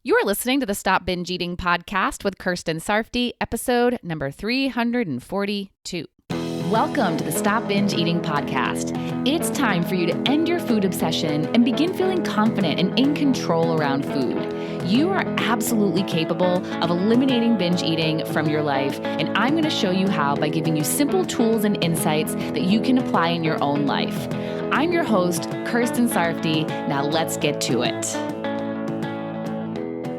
You're listening to the Stop Binge Eating podcast with Kirsten Sarfty, episode number 342. Welcome to the Stop Binge Eating podcast. It's time for you to end your food obsession and begin feeling confident and in control around food. You are absolutely capable of eliminating binge eating from your life, and I'm going to show you how by giving you simple tools and insights that you can apply in your own life. I'm your host, Kirsten Sarfty. Now let's get to it.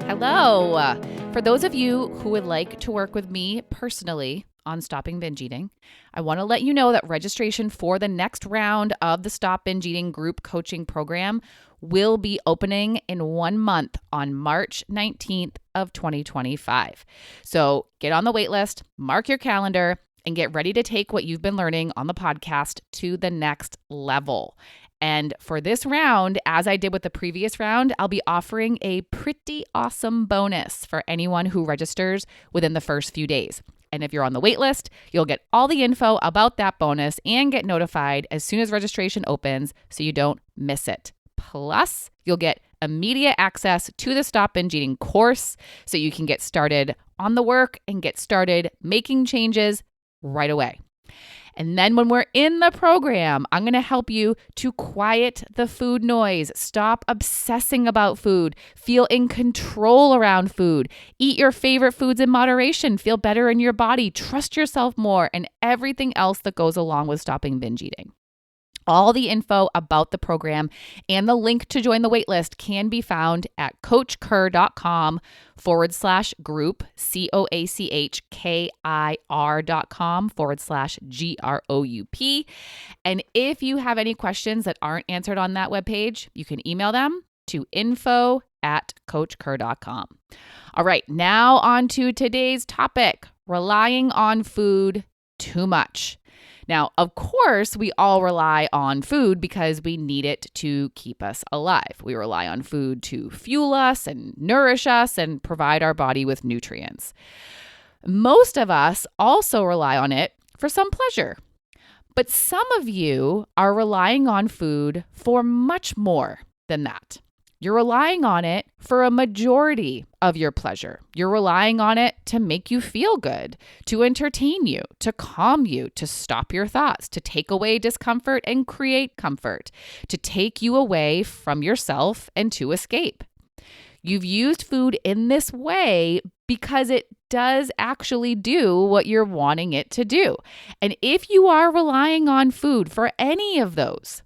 Hello. For those of you who would like to work with me personally on stopping binge eating, I want to let you know that registration for the next round of the Stop Binge Eating group coaching program will be opening in 1 month on March 19th of 2025. So get on the wait list, mark your calendar, and get ready to take what you've been learning on the podcast to the next level. And for this round, as I did with the previous round, I'll be offering a pretty awesome bonus for anyone who registers within the first few days. And if you're on the wait list, you'll get all the info about that bonus and get notified as soon as registration opens so you don't miss it. Plus, you'll get immediate access to the Stop Binge Eating course so you can get started on the work and get started making changes right away. And then when we're in the program, I'm going to help you to quiet the food noise, stop obsessing about food, feel in control around food, eat your favorite foods in moderation, feel better in your body, trust yourself more, and everything else that goes along with stopping binge eating. All the info about the program and the link to join the waitlist can be found at coachkir.com/group, coachkir.com/GROUP. And if you have any questions that aren't answered on that webpage, you can email them to info@coachkir.com. All right, now on to today's topic, relying on food too much. Now, of course, we all rely on food because we need it to keep us alive. We rely on food to fuel us and nourish us and provide our body with nutrients. Most of us also rely on it for some pleasure. But some of you are relying on food for much more than that. You're relying on it for a majority of your pleasure. You're relying on it to make you feel good, to entertain you, to calm you, to stop your thoughts, to take away discomfort and create comfort, to take you away from yourself and to escape. You've used food in this way because it does actually do what you're wanting it to do. And if you are relying on food for any of those,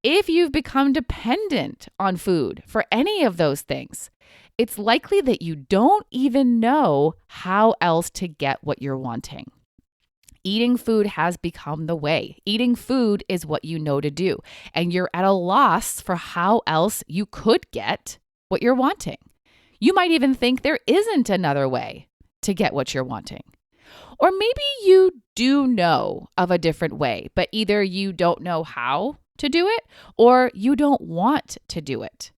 if you've become dependent on food for any of those things, it's likely that you don't even know how else to get what you're wanting. Eating food has become the way. Eating food is what you know to do, and you're at a loss for how else you could get what you're wanting. You might even think there isn't another way to get what you're wanting. Or maybe you do know of a different way, but either you don't know how to do it, or you don't want to do it.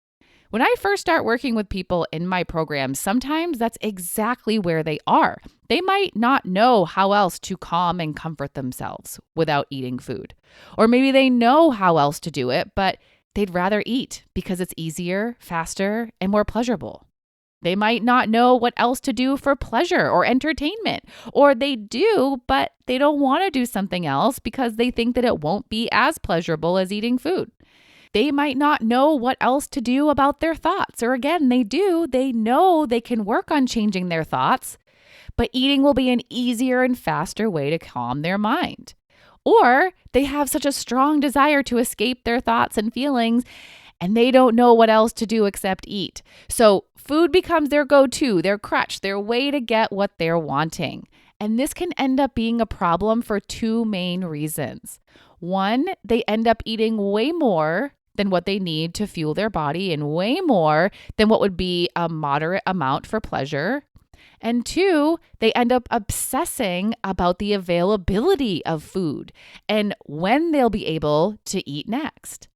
When I first start working with people in my program, sometimes that's exactly where they are. They might not know how else to calm and comfort themselves without eating food. Or maybe they know how else to do it, but they'd rather eat because it's easier, faster, and more pleasurable. They might not know what else to do for pleasure or entertainment, or they do, but they don't want to do something else because they think that it won't be as pleasurable as eating food. They might not know what else to do about their thoughts, or again, they do. They know they can work on changing their thoughts, but eating will be an easier and faster way to calm their mind. Or they have such a strong desire to escape their thoughts and feelings, and they don't know what else to do except eat. So food becomes their go-to, their crutch, their way to get what they're wanting. And this can end up being a problem for two main reasons. One, they end up eating way more than what they need to fuel their body and way more than what would be a moderate amount for pleasure. And two, they end up obsessing about the availability of food and when they'll be able to eat next.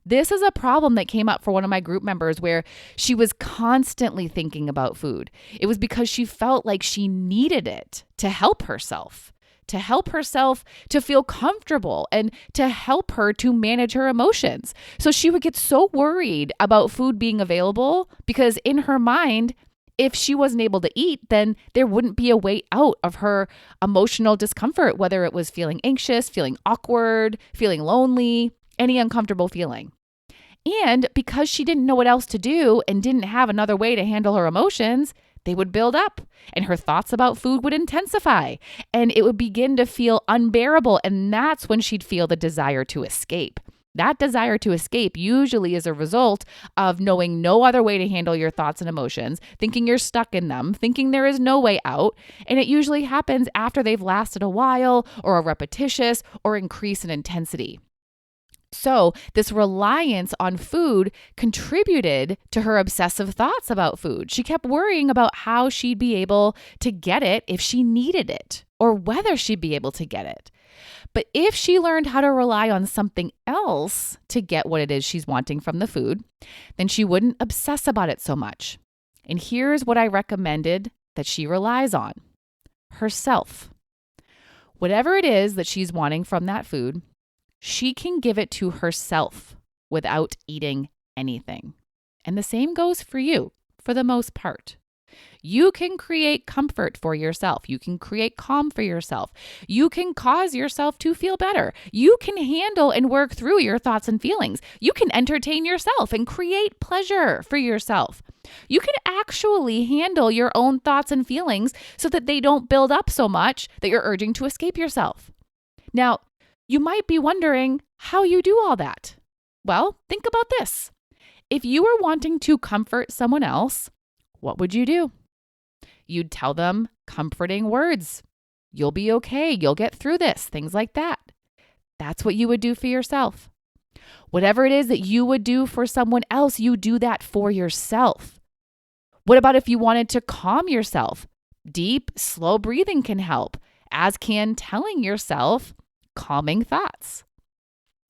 This is a problem that came up for one of my group members where she was constantly thinking about food. It was because she felt like she needed it to help herself, to help herself to feel comfortable and to help her to manage her emotions. So she would get so worried about food being available because in her mind, if she wasn't able to eat, then there wouldn't be a way out of her emotional discomfort, whether it was feeling anxious, feeling awkward, feeling lonely, any uncomfortable feeling. And because she didn't know what else to do and didn't have another way to handle her emotions, they would build up and her thoughts about food would intensify and it would begin to feel unbearable. And that's when she'd feel the desire to escape. That desire to escape usually is a result of knowing no other way to handle your thoughts and emotions, thinking you're stuck in them, thinking there is no way out. And it usually happens after they've lasted a while or are repetitious or increase in intensity. So this reliance on food contributed to her obsessive thoughts about food. She kept worrying about how she'd be able to get it if she needed it or whether she'd be able to get it. But if she learned how to rely on something else to get what it is she's wanting from the food, then she wouldn't obsess about it so much. And here's what I recommended that she relies on: herself. Whatever it is that she's wanting from that food, she can give it to herself without eating anything. And the same goes for you, for the most part. You can create comfort for yourself. You can create calm for yourself. You can cause yourself to feel better. You can handle and work through your thoughts and feelings. You can entertain yourself and create pleasure for yourself. You can actually handle your own thoughts and feelings so that they don't build up so much that you're urging to escape yourself. Now, you might be wondering how you do all that. Well, think about this. If you were wanting to comfort someone else, what would you do? You'd tell them comforting words. You'll be okay. You'll get through this. Things like that. That's what you would do for yourself. Whatever it is that you would do for someone else, you do that for yourself. What about if you wanted to calm yourself? Deep, slow breathing can help, as can telling yourself calming thoughts.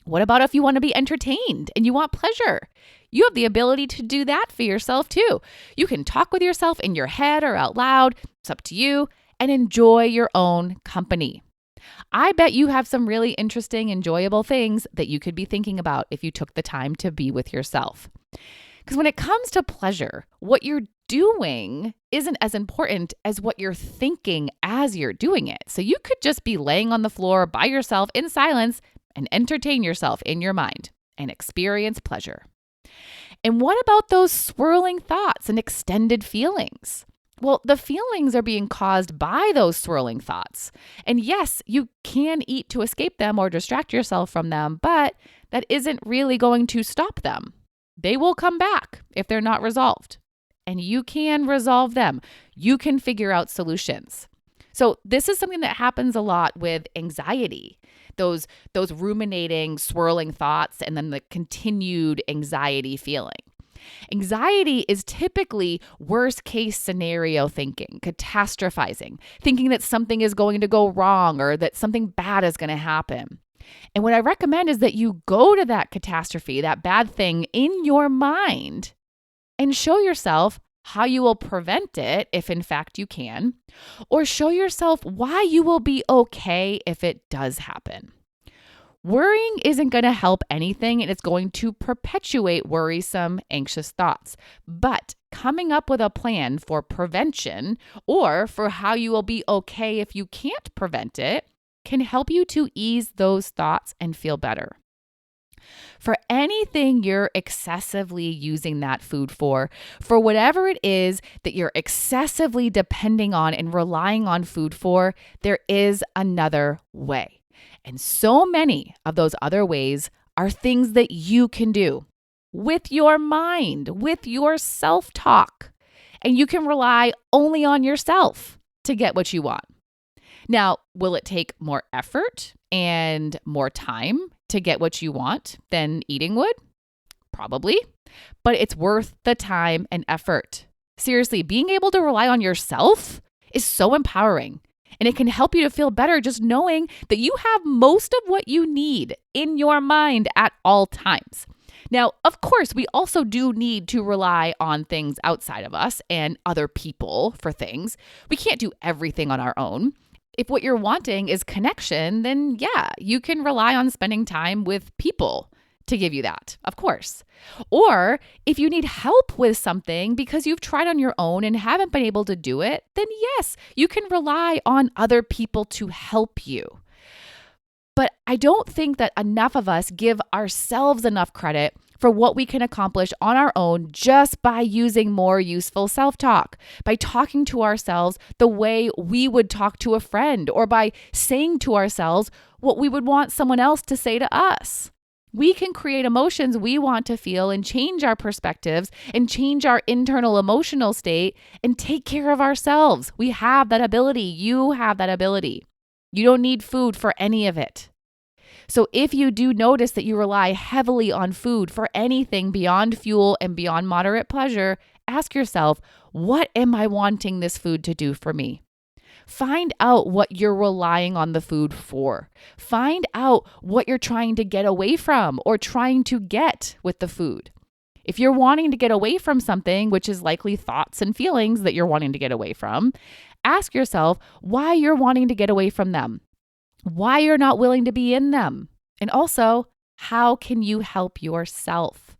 What about if you want to be entertained and you want pleasure? You have the ability to do that for yourself too. You can talk with yourself in your head or out loud. It's up to you, and enjoy your own company. I bet you have some really interesting, enjoyable things that you could be thinking about if you took the time to be with yourself. Because when it comes to pleasure, what you're doing isn't as important as what you're thinking as you're doing it. So you could just be laying on the floor by yourself in silence and entertain yourself in your mind and experience pleasure. And what about those swirling thoughts and extended feelings? Well, the feelings are being caused by those swirling thoughts. And yes, you can eat to escape them or distract yourself from them, but that isn't really going to stop them. They will come back if they're not resolved. And you can resolve them. You can figure out solutions. So this is something that happens a lot with anxiety. Those ruminating, swirling thoughts, and then the continued anxiety feeling. Anxiety is typically worst case scenario thinking, catastrophizing, thinking that something is going to go wrong or that something bad is going to happen. And what I recommend is that you go to that catastrophe, that bad thing in your mind, and show yourself how you will prevent it if in fact you can, or show yourself why you will be okay if it does happen. Worrying isn't going to help anything, and it's going to perpetuate worrisome, anxious thoughts. But coming up with a plan for prevention or for how you will be okay if you can't prevent it can help you to ease those thoughts and feel better. For anything you're excessively using that food for whatever it is that you're excessively depending on and relying on food for, there is another way. And so many of those other ways are things that you can do with your mind, with your self-talk. And you can rely only on yourself to get what you want. Now, will it take more effort and more time to get what you want than eating would? Probably, but it's worth the time and effort. Seriously, being able to rely on yourself is so empowering, and it can help you to feel better just knowing that you have most of what you need in your mind at all times. Now, of course, we also do need to rely on things outside of us and other people for things. We can't do everything on our own. If what you're wanting is connection, then yeah, you can rely on spending time with people to give you that, of course. Or if you need help with something because you've tried on your own and haven't been able to do it, then yes, you can rely on other people to help you. But I don't think that enough of us give ourselves enough credit for what we can accomplish on our own just by using more useful self-talk, by talking to ourselves the way we would talk to a friend, or by saying to ourselves what we would want someone else to say to us. We can create emotions we want to feel and change our perspectives and change our internal emotional state and take care of ourselves. We have that ability. You have that ability. You don't need food for any of it. So if you do notice that you rely heavily on food for anything beyond fuel and beyond moderate pleasure, ask yourself, what am I wanting this food to do for me? Find out what you're relying on the food for. Find out what you're trying to get away from or trying to get with the food. If you're wanting to get away from something, which is likely thoughts and feelings that you're wanting to get away from, ask yourself why you're wanting to get away from them, why you're not willing to be in them, and also how can you help yourself?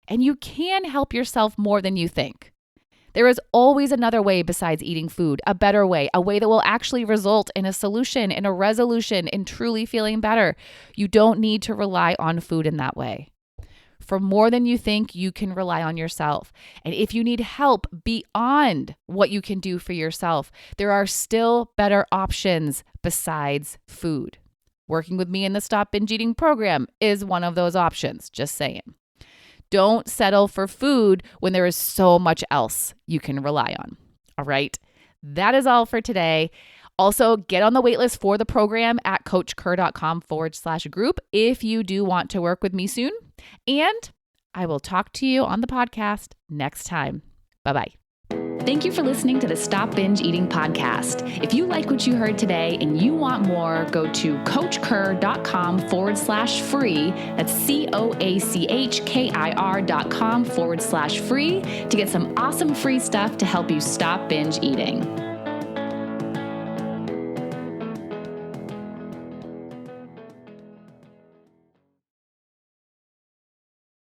And you can help yourself more than you think. There is always another way besides eating food, a better way, a way that will actually result in a solution, in a resolution, in truly feeling better. You don't need to rely on food in that way. For more than you think, you can rely on yourself. And if you need help beyond what you can do for yourself, there are still better options besides food. Working with me in the Stop Binge Eating program is one of those options, just saying. Don't settle for food when there is so much else you can rely on. All right. That is all for today. Also, get on the waitlist for the program at coachker.com/group if you do want to work with me soon. And I will talk to you on the podcast next time. Bye-bye. Thank you for listening to the Stop Binge Eating podcast. If you like what you heard today and you want more, go to coachker.com/free. That's COACHKIR.com/free to get some awesome free stuff to help you stop binge eating.